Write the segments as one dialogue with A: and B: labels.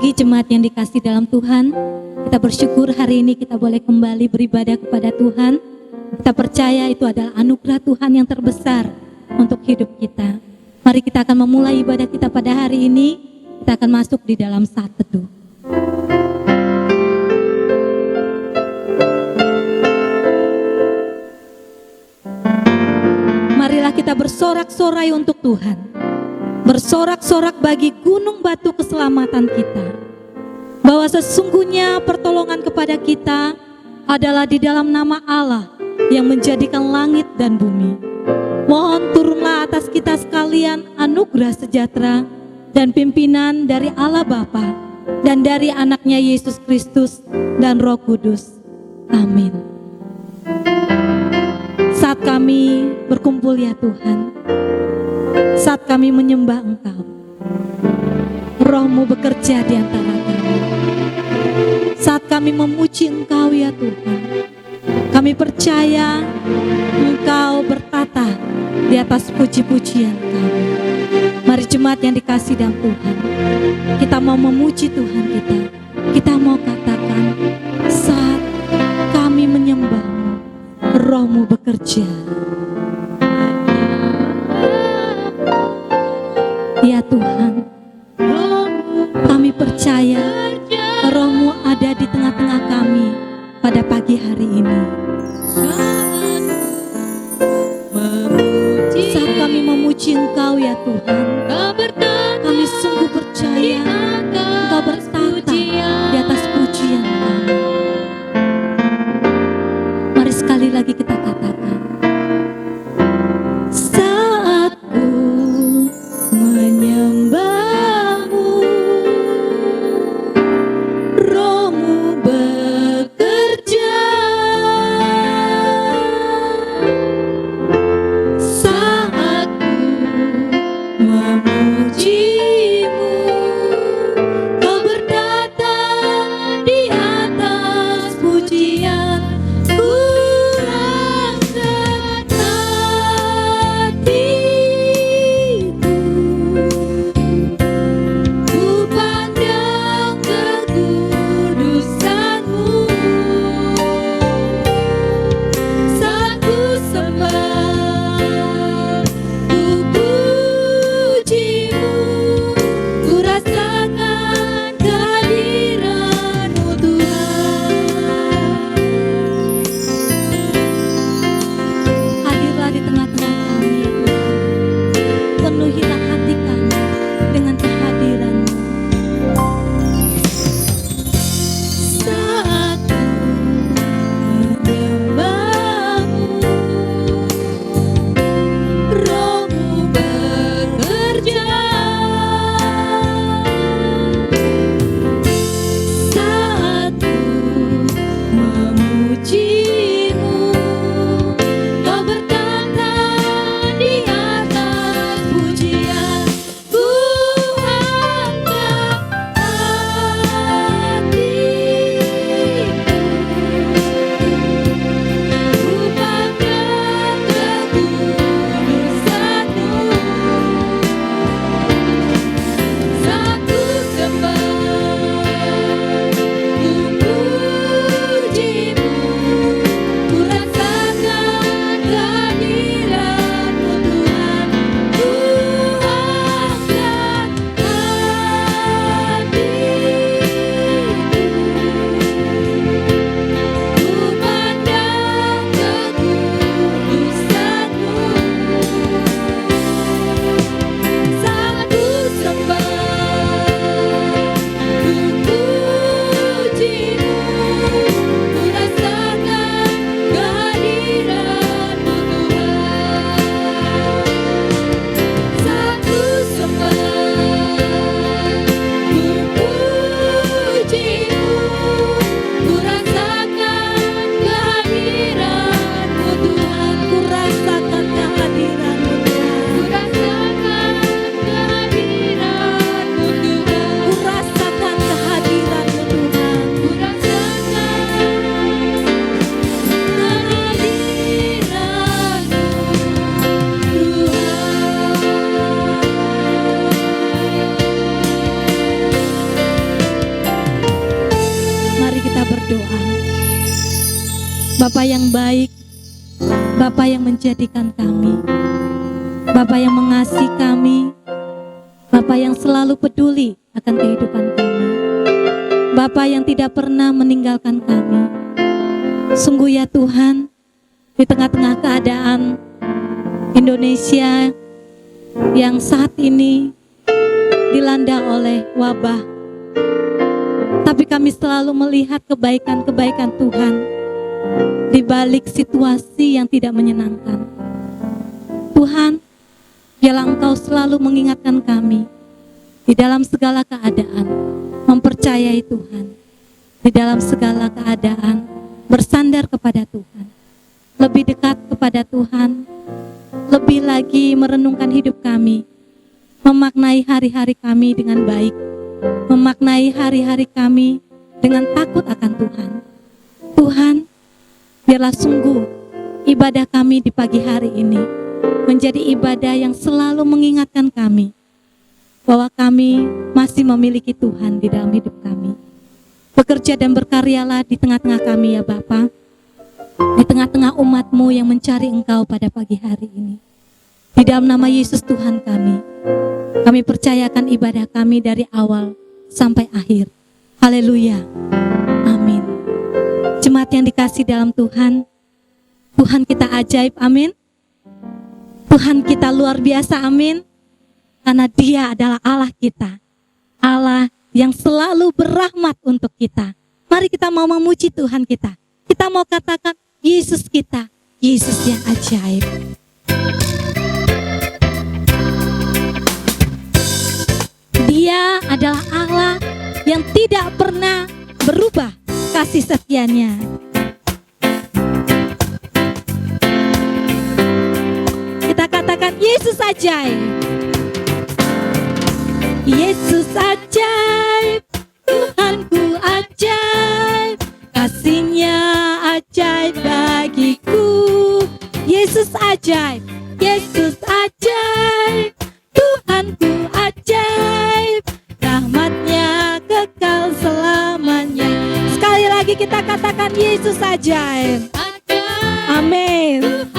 A: pagi jemaat yang dikasih dalam Tuhan, kita bersyukur hari ini kita boleh kembali beribadah kepada Tuhan. Kita percaya itu adalah anugerah Tuhan yang terbesar untuk hidup kita. Mari kita akan memulai ibadah kita pada hari ini. Kita akan masuk di dalam saat teduh. Marilah kita bersorak-sorai untuk Tuhan. Bersorak-sorak bagi gunung batu keselamatan kita, bahwa sesungguhnya pertolongan kepada kita adalah di dalam nama Allah yang menjadikan langit dan bumi. Mohon turunlah atas kita sekalian anugerah sejahtera dan pimpinan dari Allah Bapa dan dari anaknya Yesus Kristus dan Roh Kudus. Amin. Saat kami berkumpul ya Tuhan, saat kami menyembah Engkau, Roh-Mu bekerja di antara kami. Saat kami memuji Engkau ya Tuhan, kami percaya Engkau bertata di atas puji-pujian kami. Mari jemaat yang dikasih dalam Tuhan, kita mau memuji Tuhan kita. Kita mau katakan, saat kami menyembah-Mu, Roh-Mu bekerja. Ya Tuhan, kami percaya Roh-Mu ada di tengah-tengah kami pada pagi hari ini. Saat kami memuji Engkau ya Tuhan, kami sungguh percaya Engkau bertata di atas pujian kami. Mari sekali lagi kita katakan, saat ku menyembah-Mu, Roh-Mu bekerja. Saat ku memuji-Mu, berdoa. Bapa yang baik, Bapa yang menjadikan kami, Bapa yang mengasihi kami, Bapa yang selalu peduli akan kehidupan kami, Bapa yang tidak pernah meninggalkan kami. Sungguh ya Tuhan, di tengah-tengah keadaan Indonesia yang saat ini dilanda oleh wabah, tapi kami selalu melihat kebaikan-kebaikan Tuhan di balik situasi yang tidak menyenangkan. Tuhan, biarlah Engkau selalu mengingatkan kami di dalam segala keadaan, mempercayai Tuhan. Di dalam segala keadaan, bersandar kepada Tuhan, lebih dekat kepada Tuhan, lebih lagi merenungkan hidup kami, memaknai hari-hari kami dengan baik, memaknai hari-hari kami dengan takut akan Tuhan. Tuhan, biarlah sungguh ibadah kami di pagi hari ini menjadi ibadah yang selalu mengingatkan kami bahwa kami masih memiliki Tuhan di dalam hidup kami. Bekerja dan berkaryalah di tengah-tengah kami ya Bapa, di tengah-tengah umat-Mu yang mencari Engkau pada pagi hari ini. Di dalam nama Yesus Tuhan kami percayakan ibadah kami dari awal sampai akhir. Haleluya. Amin. Jemaat yang dikasih dalam Tuhan, Tuhan kita ajaib, amin. Tuhan kita luar biasa, amin. Karena Dia adalah Allah kita, Allah yang selalu berrahmat untuk kita. Mari kita mau memuji Tuhan kita. Kita mau katakan Yesus kita, Yesus yang ajaib. Dia adalah Allah yang tidak pernah berubah kasih setianya. Kita katakan Yesus ajaib. Yesus ajaib, Tuhanku ajaib, kasih-Nya ajaib bagiku. Yesus ajaib, Yesus ajaib, Tuhanku ajaib, rahmat-Nya kekal selamanya. Sekali lagi kita katakan Yesus ajaib. Amin.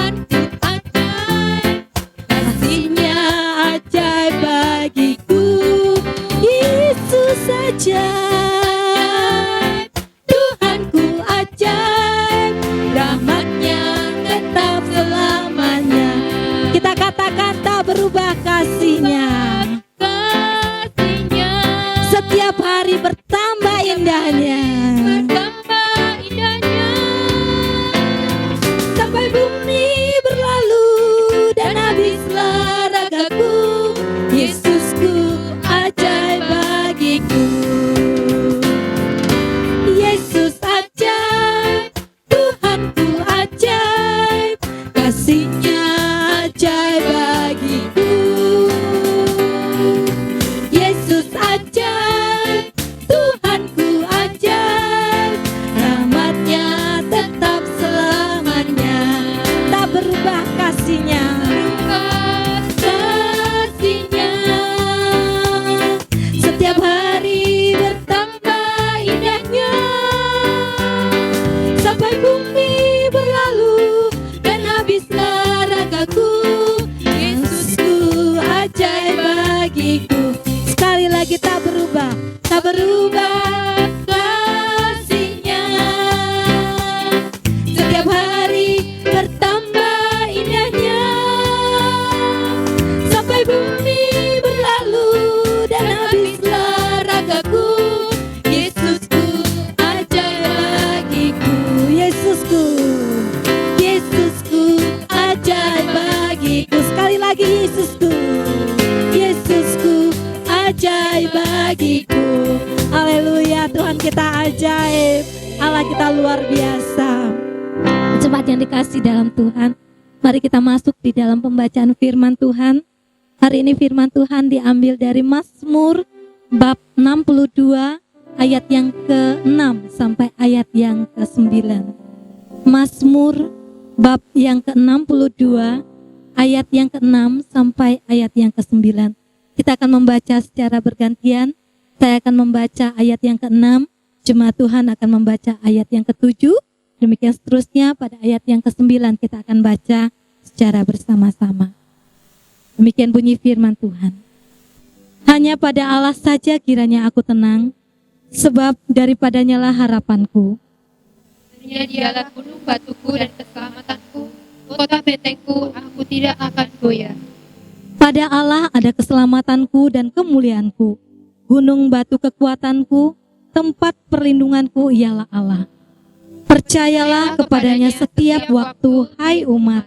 A: Kasih-Nya ajaib bagiku. Yesus ajaib, Tuhanku ajaib, rahmat-Nya tetap selamanya. Kita katakan tak berubah kasih-Nya. Setiap hari bertambah indahnya. Sampai bumi berlalu dan habislah ragaku. Yesusku ajaib bagiku. Yesus ajaib, Tuhanku ajaib, kasih-Nya ajaib bagiku. Yesus ajaib, Tuhanku ajaib, rahmat-Nya tetap selamanya. Tak berubah kasih-Nya. Setiap hari bertambah indahnya. Sampai bumi berlalu dan habislah ragaku. Yesusku ajaib bagiku. Sekali lagi tak berubah kasih-Nya. Setiap hari bertambah indahnya. Sampai bumi berlalu dan habislah ragaku. Yesusku ajaib bagiku. Yesusku ajaib bagiku. Sekali lagi Yesusku ajaib bagiku. Haleluya, Tuhan kita ajaib, Allah kita luar biasa. Jemaat yang dikasih dalam Tuhan, mari kita masuk di dalam pembacaan firman Tuhan. Hari ini firman Tuhan diambil dari Mazmur bab 62 ayat yang ke-6 sampai ayat yang ke-9. Mazmur bab yang ke-62 ayat yang ke-6 sampai ayat yang ke-9. Kita akan membaca secara bergantian. Saya akan membaca ayat yang ke-6, Jemaat Tuhan akan membaca ayat yang ke-7, demikian seterusnya pada ayat yang ke-9 kita akan baca secara bersama-sama. Demikian bunyi firman Tuhan. Hanya pada Allah saja kiranya aku tenang, sebab daripadanya lah harapanku.
B: Hanya dialah gunung batuku dan keselamatanku, kota bentengku, aku tidak akan goyah.
A: Pada Allah ada keselamatanku dan kemuliaanku, gunung batu kekuatanku, tempat perlindunganku ialah Allah. Percayalah kepadanya setiap waktu, hai umat.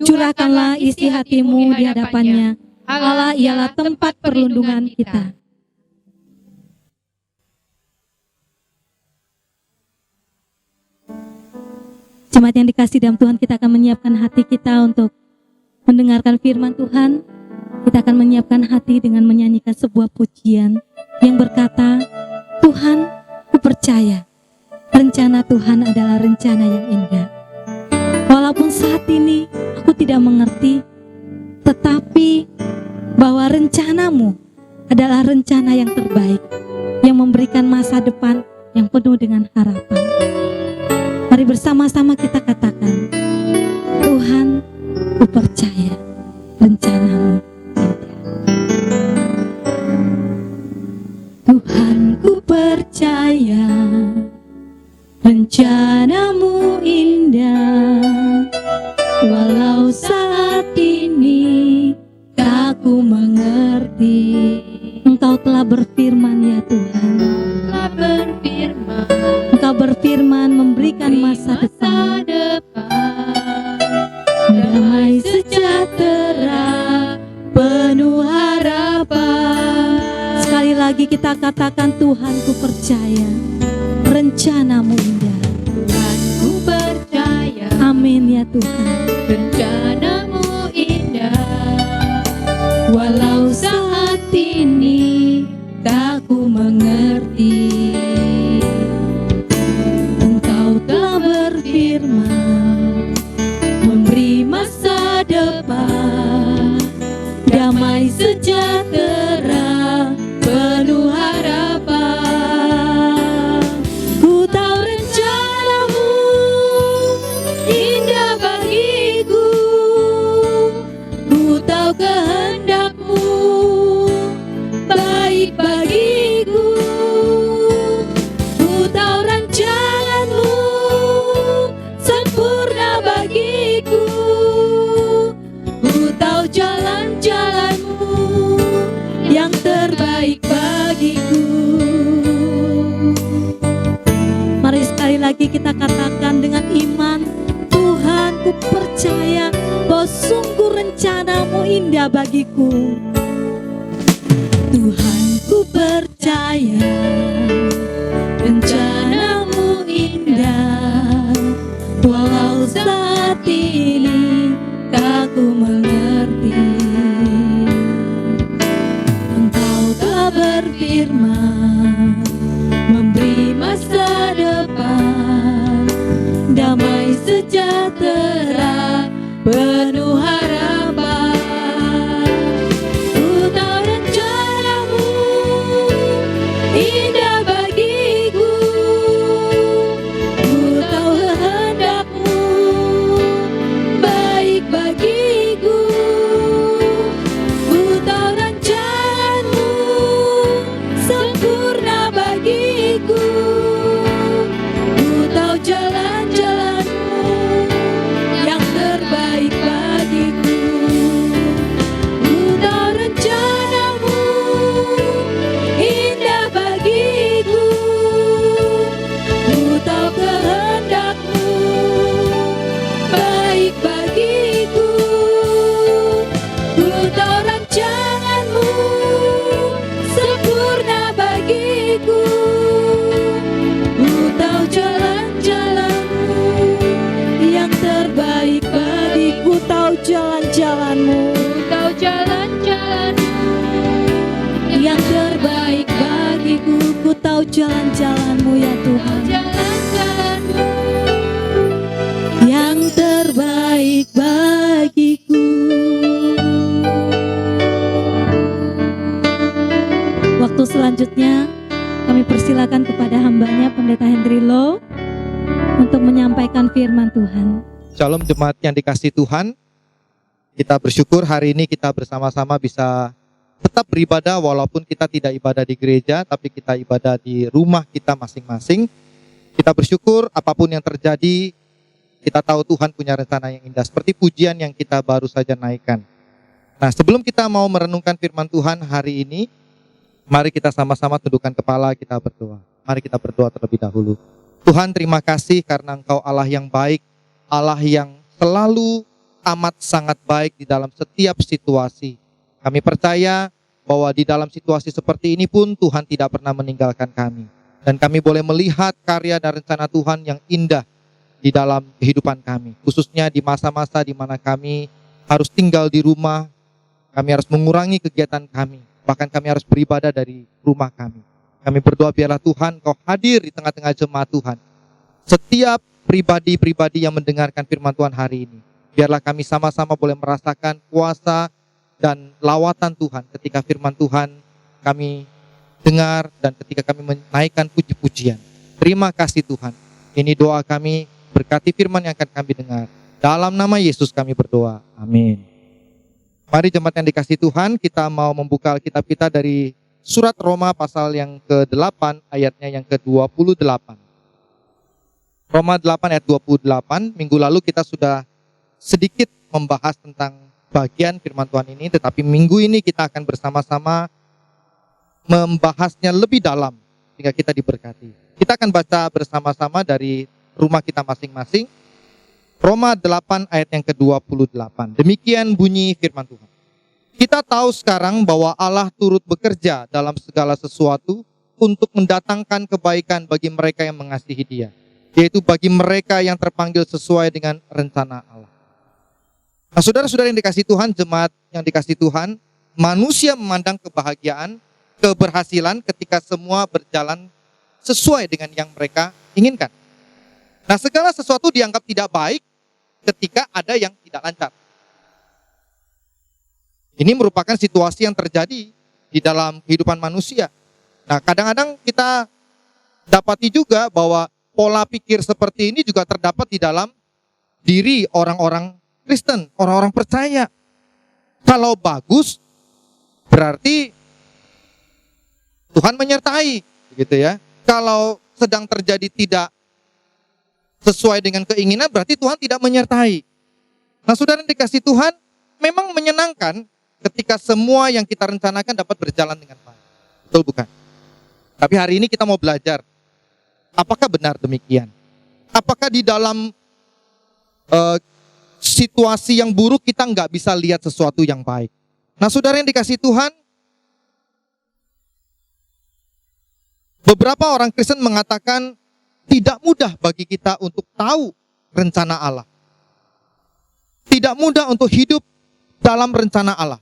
A: Curahkanlah isi hatimu di hadapannya. Allah ialah tempat perlindungan kita. Jemaat yang dikasih dalam Tuhan, kita akan menyiapkan hati kita untuk mendengarkan firman Tuhan. Kita akan menyiapkan hati dengan menyanyikan sebuah pujian yang berkata, Tuhan, ku percaya rencana Tuhan adalah rencana yang indah. Walaupun saat ini aku tidak mengerti, tetapi bahwa rencanamu adalah rencana yang terbaik, yang memberikan masa depan yang penuh dengan harapan. Mari bersama-sama kita katakan, Tuhan, ku percaya rencanamu indah. Tuhan, ku percaya rencanamu indah, walau saat ini tak ku mengerti. Engkau telah berfirman ya Tuhan, Engkau berfirman memberikan masa depan, damai sejahtera, penuh harapan. Sekali lagi kita katakan, Tuhan, ku percaya rencanamu indah.
B: Tuhan, ku percaya,
A: Amin ya Tuhan.
B: rencanamu indah, walau saat ini tak ku mengerti.
A: Engkau telah berfirman memberi masa depan, damai sejahtera, penuh harapan. Ku tahu rencanamu indah bagiku, ku tahu kehendakmu baik bagiku, ku tahu rancanganmu sempurna bagiku, ku tahu jalan-jalanmu yang terbaik bagiku. Mari sekali lagi kita katakan dengan iman, Tuhan, ku percaya bahwa sungguh rencanamu indah bagiku. Tuhan, ku percaya rencanamu indah, walau saat ini tak ku mengerti. Engkau telah berfirman memberi masa depan, damai sejahtera, penuh harapan. Ku tahu rencanamu indah bagiku, ku tahu kehendakmu baik bagiku, ku tahu rancanganmu sempurna bagiku, ku tahu jalan-jalanmu yang terbaik bagiku, ku tahu rencanamu indah bagiku, ku tahu kehendakmu baik bagiku, ku tahu rancanganmu sempurna bagiku, ku tahu jalan-jalanmu yang terbaik bagiku, tahu jalan-jalanmu,
B: Ku tahu jalan-jalanmu
A: yang terbaik bagiku, ku tahu jalan-jalanmu ya Tuhan,
B: jalan-jalanmu
A: yang terbaik bagiku. Waktu selanjutnya kami persilakan kepada hambanya Pendeta Henry Low untuk menyampaikan firman Tuhan.
C: Shalom jemaat yang dikasihi Tuhan. Kita bersyukur hari ini kita bersama-sama bisa tetap beribadah walaupun kita tidak ibadah di gereja, tapi kita ibadah di rumah kita masing-masing. Kita bersyukur apapun yang terjadi, kita tahu Tuhan punya rencana yang indah. Seperti pujian yang kita baru saja naikkan. Nah, sebelum kita mau merenungkan firman Tuhan hari ini, mari kita sama-sama tundukkan kepala, kita berdoa. Mari kita berdoa terlebih dahulu. Tuhan, terima kasih karena Engkau Allah yang baik, Allah yang selalu amat sangat baik di dalam setiap situasi. Kami percaya bahwa di dalam situasi seperti ini pun Tuhan tidak pernah meninggalkan kami. Dan kami boleh melihat karya dan rencana Tuhan yang indah di dalam kehidupan kami. Khususnya di masa-masa di mana kami harus tinggal di rumah, kami harus mengurangi kegiatan kami. Bahkan kami harus beribadah dari rumah kami. Kami berdoa biarlah Tuhan Kau hadir di tengah-tengah jemaat Tuhan. Setiap pribadi-pribadi yang mendengarkan firman Tuhan hari ini, biarlah kami sama-sama boleh merasakan kuasa dan lawatan Tuhan ketika firman Tuhan kami dengar dan ketika kami menaikkan puji-pujian. Terima kasih Tuhan. Ini doa kami, berkati firman yang akan kami dengar. Dalam nama Yesus kami berdoa. Amin. Mari jemaat yang dikasihi Tuhan, kita mau membuka Alkitab kita dari surat Roma pasal yang ke-8 ayatnya yang ke-28. Roma 8 ayat 28, minggu lalu kita sudah sedikit membahas tentang bagian firman Tuhan ini, tetapi minggu ini kita akan bersama-sama membahasnya lebih dalam sehingga kita diberkati. Kita akan baca bersama-sama dari rumah kita masing-masing. Roma 8 ayat yang ke-28. Demikian bunyi firman Tuhan. Kita tahu sekarang bahwa Allah turut bekerja dalam segala sesuatu untuk mendatangkan kebaikan bagi mereka yang mengasihi Dia, yaitu bagi mereka yang terpanggil sesuai dengan rencana Allah. Nah, saudara-saudara yang dikasihi Tuhan, jemaat yang dikasihi Tuhan, manusia memandang kebahagiaan, keberhasilan ketika semua berjalan sesuai dengan yang mereka inginkan. Nah, segala sesuatu dianggap tidak baik ketika ada yang tidak lancar. Ini merupakan situasi yang terjadi di dalam kehidupan manusia. Nah, kadang-kadang kita dapati juga bahwa pola pikir seperti ini juga terdapat di dalam diri orang-orang Kristen, orang-orang percaya. Kalau bagus, berarti Tuhan menyertai, gitu ya. Kalau sedang terjadi tidak sesuai dengan keinginan, berarti Tuhan tidak menyertai. Nah, saudara yang dikasihi Tuhan, memang menyenangkan ketika semua yang kita rencanakan dapat berjalan dengan baik. Betul bukan? Tapi hari ini kita mau belajar, apakah benar demikian? Apakah di dalam situasi yang buruk kita nggak bisa lihat sesuatu yang baik? Nah, saudara yang dikasihi Tuhan, beberapa orang Kristen mengatakan tidak mudah bagi kita untuk tahu rencana Allah. Tidak mudah untuk hidup dalam rencana Allah.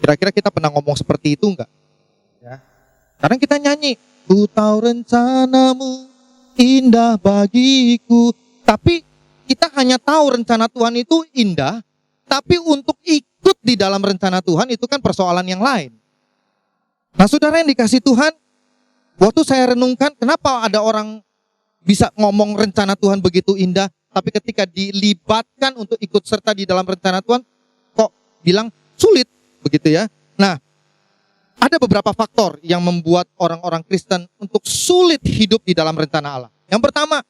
C: Kira-kira kita pernah ngomong seperti itu enggak? Ya. Kadang kita nyanyi, ku tahu rencanamu indah bagiku. Tapi kita hanya tahu rencana Tuhan itu indah, tapi untuk ikut di dalam rencana Tuhan itu kan persoalan yang lain. Nah, saudara yang dikasihi Tuhan, waktu saya renungkan, kenapa ada orang bisa ngomong rencana Tuhan begitu indah, tapi ketika dilibatkan untuk ikut serta di dalam rencana Tuhan, kok bilang sulit, begitu ya. Nah, ada beberapa faktor yang membuat orang-orang Kristen untuk sulit hidup di dalam rencana Allah. Yang pertama,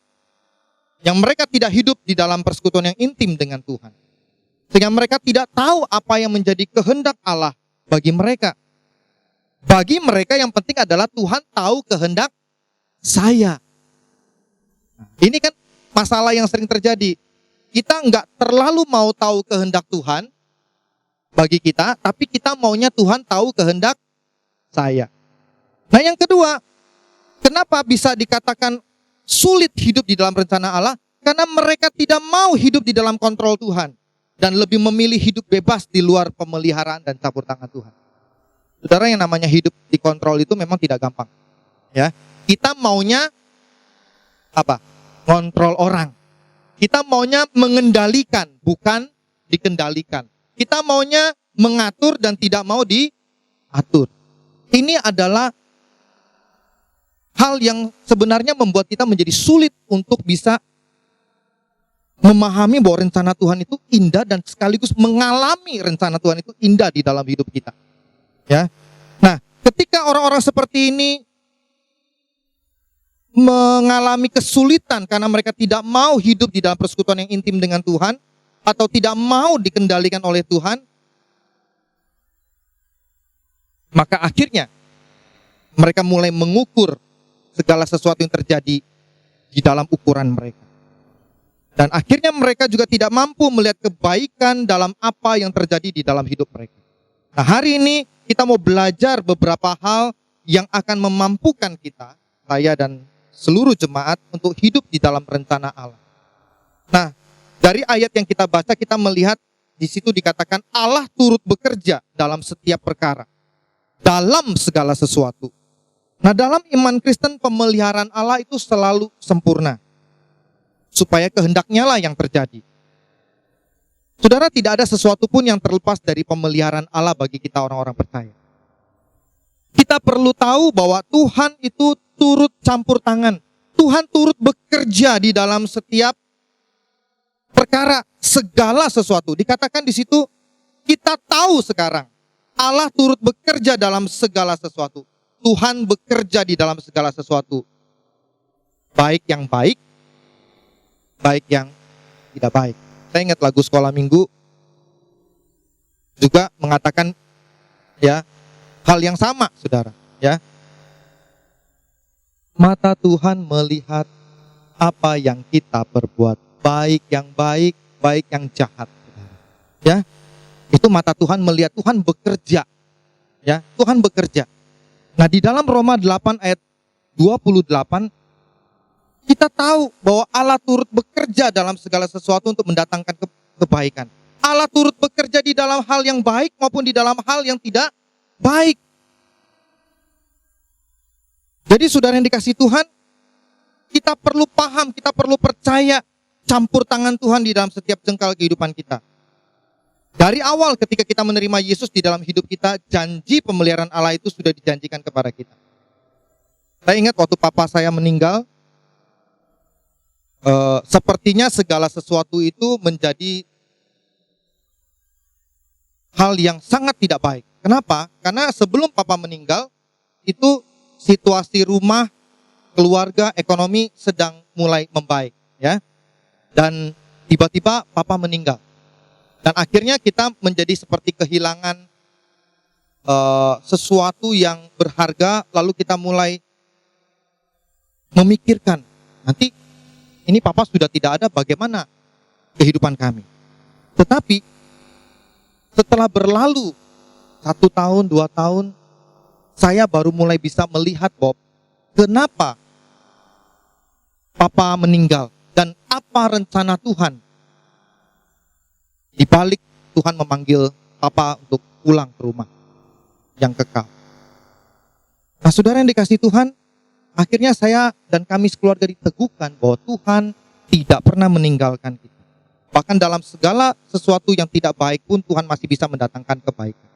C: yang mereka tidak hidup di dalam persekutuan yang intim dengan Tuhan. Sehingga mereka tidak tahu apa yang menjadi kehendak Allah bagi mereka. Bagi mereka yang penting adalah Tuhan tahu kehendak saya. Ini kan masalah yang sering terjadi. Kita nggak terlalu mau tahu kehendak Tuhan bagi kita, tapi kita maunya Tuhan tahu kehendak saya. Nah, yang kedua, kenapa bisa dikatakan sulit hidup di dalam rencana Allah? Karena mereka tidak mau hidup di dalam kontrol Tuhan dan lebih memilih hidup bebas di luar pemeliharaan dan campur tangan Tuhan. Saudara, yang namanya hidup dikontrol itu memang tidak gampang. Ya, kita maunya apa? Kontrol orang. Kita maunya mengendalikan, bukan dikendalikan. Kita maunya mengatur dan tidak mau diatur. Ini adalah hal yang sebenarnya membuat kita menjadi sulit untuk bisa memahami bahwa rencana Tuhan itu indah dan sekaligus mengalami rencana Tuhan itu indah di dalam hidup kita. Ya. Nah, ketika orang-orang seperti ini mengalami kesulitan karena mereka tidak mau hidup di dalam persekutuan yang intim dengan Tuhan atau tidak mau dikendalikan oleh Tuhan, maka akhirnya mereka mulai mengukur segala sesuatu yang terjadi di dalam ukuran mereka. Dan akhirnya mereka juga tidak mampu melihat kebaikan dalam apa yang terjadi di dalam hidup mereka. Nah, hari ini kita mau belajar beberapa hal yang akan memampukan kita, saya dan seluruh jemaat, untuk hidup di dalam rencana Allah. Nah, dari ayat yang kita baca kita melihat di situ dikatakan Allah turut bekerja dalam setiap perkara, dalam segala sesuatu. Nah, dalam iman Kristen pemeliharaan Allah itu selalu sempurna, supaya kehendaknya lah yang terjadi. Saudara, tidak ada sesuatu pun yang terlepas dari pemeliharaan Allah bagi kita orang-orang percaya. Kita perlu tahu bahwa Tuhan itu turut campur tangan. Tuhan turut bekerja di dalam setiap perkara, segala sesuatu. Dikatakan di situ, kita tahu sekarang Allah turut bekerja dalam segala sesuatu. Tuhan bekerja di dalam segala sesuatu. Baik yang baik, baik yang tidak baik. Saya ingat lagu sekolah minggu juga mengatakan ya hal yang sama, saudara. Ya, mata Tuhan melihat apa yang kita perbuat, baik yang baik, baik yang jahat. Ya, itu mata Tuhan melihat, Tuhan bekerja. Ya, Tuhan bekerja. Nah, di dalam Roma 8 ayat 28 kita tahu bahwa Allah turut bekerja dalam segala sesuatu untuk mendatangkan kebaikan. Allah turut bekerja di dalam hal yang baik maupun di dalam hal yang tidak baik. Jadi saudara yang dikasihi Tuhan, kita perlu paham, kita perlu percaya campur tangan Tuhan di dalam setiap jengkal kehidupan kita. Dari awal ketika kita menerima Yesus di dalam hidup kita, janji pemeliharaan Allah itu sudah dijanjikan kepada kita. Saya ingat waktu papa saya meninggal, sepertinya segala sesuatu itu menjadi hal yang sangat tidak baik. Kenapa? Karena sebelum papa meninggal, itu situasi rumah, keluarga, ekonomi sedang mulai membaik, ya. Dan tiba-tiba papa meninggal. Dan akhirnya kita menjadi seperti kehilangan sesuatu yang berharga, lalu kita mulai memikirkan, nanti ini papa sudah tidak ada, bagaimana kehidupan kami. Tetapi setelah berlalu 1 tahun, 2 tahun, saya baru mulai bisa melihat Bob, kenapa papa meninggal dan apa rencana Tuhan. Di balik Tuhan memanggil papa untuk pulang ke rumah yang kekal. Nah, saudara yang dikasihi Tuhan, akhirnya saya dan kami sekeluarga diteguhkan bahwa Tuhan tidak pernah meninggalkan kita. Bahkan dalam segala sesuatu yang tidak baik pun Tuhan masih bisa mendatangkan kebaikan.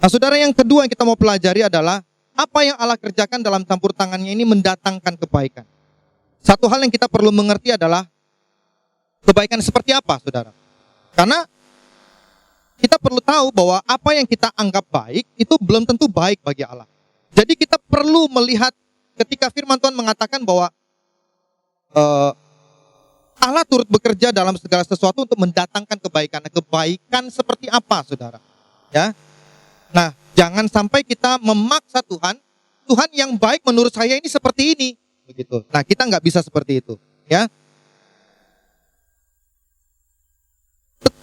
C: Nah, saudara, yang kedua yang kita mau pelajari adalah apa yang Allah kerjakan dalam campur tangannya ini mendatangkan kebaikan. Satu hal yang kita perlu mengerti adalah kebaikan seperti apa, saudara. Karena kita perlu tahu bahwa apa yang kita anggap baik itu belum tentu baik bagi Allah. Jadi kita perlu melihat ketika firman Tuhan mengatakan bahwa Allah turut bekerja dalam segala sesuatu untuk mendatangkan kebaikan. Nah, kebaikan seperti apa, saudara? Ya. Nah, jangan sampai kita memaksa Tuhan. Tuhan yang baik menurut saya ini seperti ini, begitu. Nah, kita nggak bisa seperti itu, ya.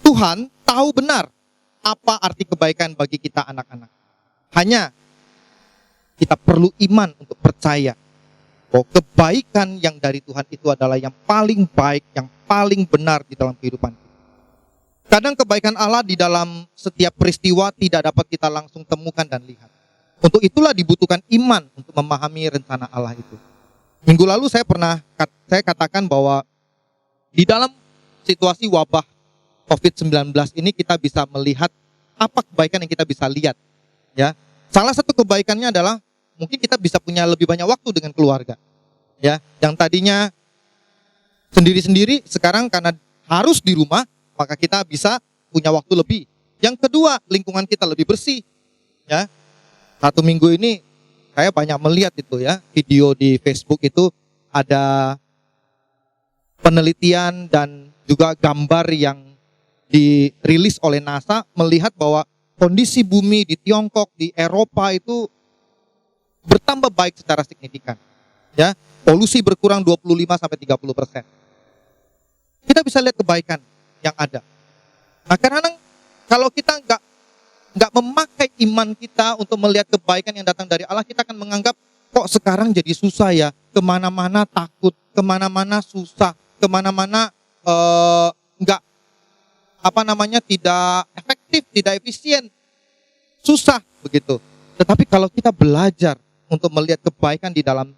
C: Tuhan tahu benar apa arti kebaikan bagi kita anak-anak. Hanya kita perlu iman untuk percaya bahwa kebaikan yang dari Tuhan itu adalah yang paling baik, yang paling benar di dalam kehidupan kita. Kadang kebaikan Allah di dalam setiap peristiwa tidak dapat kita langsung temukan dan lihat. Untuk itulah dibutuhkan iman untuk memahami rencana Allah itu. Minggu lalu saya katakan bahwa di dalam situasi wabah COVID-19 ini kita bisa melihat apa kebaikan yang kita bisa lihat. Ya, salah satu kebaikannya adalah mungkin kita bisa punya lebih banyak waktu dengan keluarga. Ya, yang tadinya sendiri-sendiri, sekarang karena harus di rumah, maka kita bisa punya waktu lebih. Yang kedua, lingkungan kita lebih bersih. Ya, 1 minggu ini saya banyak melihat itu ya, video di Facebook itu ada penelitian dan juga gambar yang dirilis oleh NASA melihat bahwa kondisi bumi di Tiongkok, di Eropa itu bertambah baik secara signifikan. Ya, polusi berkurang 25-30%. Kita bisa lihat kebaikan yang ada. Nah, karena kalau kita nggak memakai iman kita untuk melihat kebaikan yang datang dari Allah, kita akan menganggap kok sekarang jadi susah ya, kemana-mana takut, kemana-mana susah, kemana-mana tidak efektif, tidak efisien, susah begitu. Tetapi kalau kita belajar untuk melihat kebaikan di dalam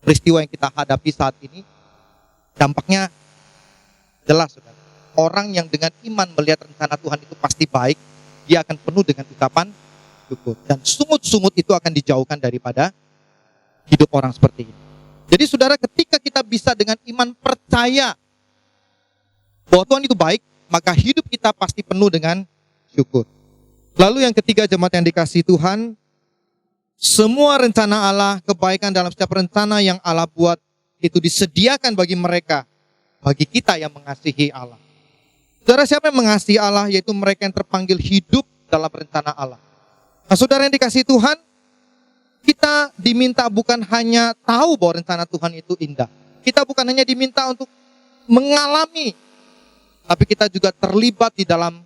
C: peristiwa yang kita hadapi saat ini, dampaknya jelas, saudara. Orang yang dengan iman melihat rencana Tuhan itu pasti baik, dia akan penuh dengan ucapan syukur. Dan sungut-sungut itu akan dijauhkan daripada hidup orang seperti ini. Jadi saudara, ketika kita bisa dengan iman percaya bahwa Tuhan itu baik, maka hidup kita pasti penuh dengan syukur. Lalu yang ketiga, jemaat yang dikasihi Tuhan, semua rencana Allah, kebaikan dalam setiap rencana yang Allah buat, itu disediakan bagi mereka, bagi kita yang mengasihi Allah. Saudara, siapa yang mengasihi Allah? Yaitu mereka yang terpanggil hidup dalam rencana Allah. Nah, saudara yang dikasihi Tuhan, kita diminta bukan hanya tahu bahwa rencana Tuhan itu indah. Kita bukan hanya diminta untuk mengalami, tapi kita juga terlibat di dalam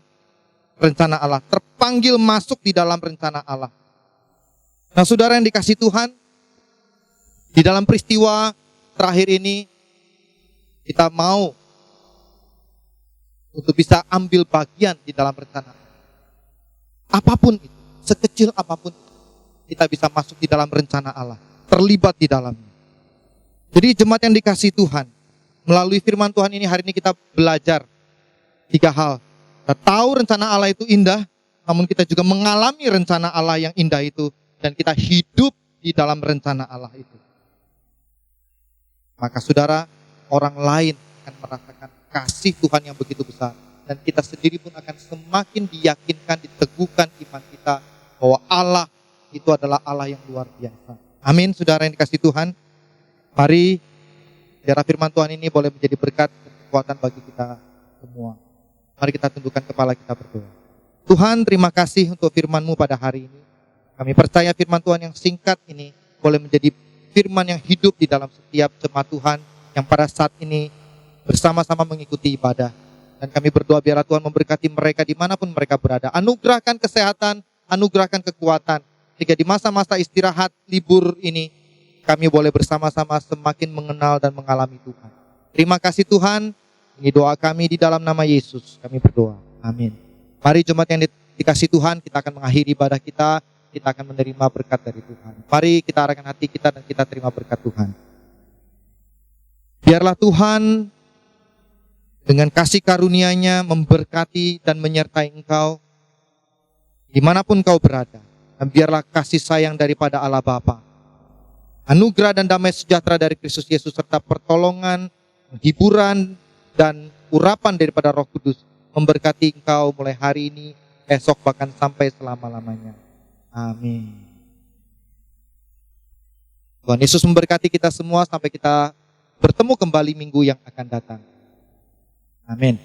C: rencana Allah. Terpanggil masuk di dalam rencana Allah. Nah, saudara yang dikasihi Tuhan, di dalam peristiwa terakhir ini, kita mau untuk bisa ambil bagian di dalam rencana. Apapun itu, sekecil apapun itu, kita bisa masuk di dalam rencana Allah, terlibat di dalamnya. Jadi jemaat yang dikasihi Tuhan, melalui firman Tuhan ini hari ini kita belajar 3 hal. Kita tahu rencana Allah itu indah, namun kita juga mengalami rencana Allah yang indah itu, dan kita hidup di dalam rencana Allah itu. Maka saudara, orang lain akan merasakan kasih Tuhan yang begitu besar. Dan kita sendiri pun akan semakin diyakinkan, diteguhkan iman kita bahwa Allah itu adalah Allah yang luar biasa. Amin, saudara yang dikasihi Tuhan. Mari biar firman Tuhan ini boleh menjadi berkat dan kekuatan bagi kita semua. Mari kita tundukkan kepala kita berdoa. Tuhan, terima kasih untuk firman-Mu pada hari ini. Kami percaya firman Tuhan yang singkat ini boleh menjadi firman yang hidup di dalam setiap jemaat Tuhan yang pada saat ini bersama-sama mengikuti ibadah. Dan kami berdoa biarlah Tuhan memberkati mereka dimanapun mereka berada. Anugerahkan kesehatan, anugerahkan kekuatan. Sehingga di masa-masa istirahat, libur ini, kami boleh bersama-sama semakin mengenal dan mengalami Tuhan. Terima kasih Tuhan. Ini doa kami di dalam nama Yesus. Kami berdoa. Amin. Mari jemaat yang dikasihi Tuhan, kita akan mengakhiri ibadah kita. Kita akan menerima berkat dari Tuhan. Mari kita arahkan hati kita dan kita terima berkat Tuhan. Biarlah Tuhan dengan kasih karunia-Nya memberkati dan menyertai engkau dimanapun kau berada. Dan biarlah kasih sayang daripada Allah Bapa, anugerah dan damai sejahtera dari Kristus Yesus, serta pertolongan, hiburan, dan urapan daripada Roh Kudus memberkati engkau mulai hari ini, esok, bahkan sampai selama-lamanya. Amin. Tuhan Yesus memberkati kita semua sampai kita bertemu kembali minggu yang akan datang. Amin.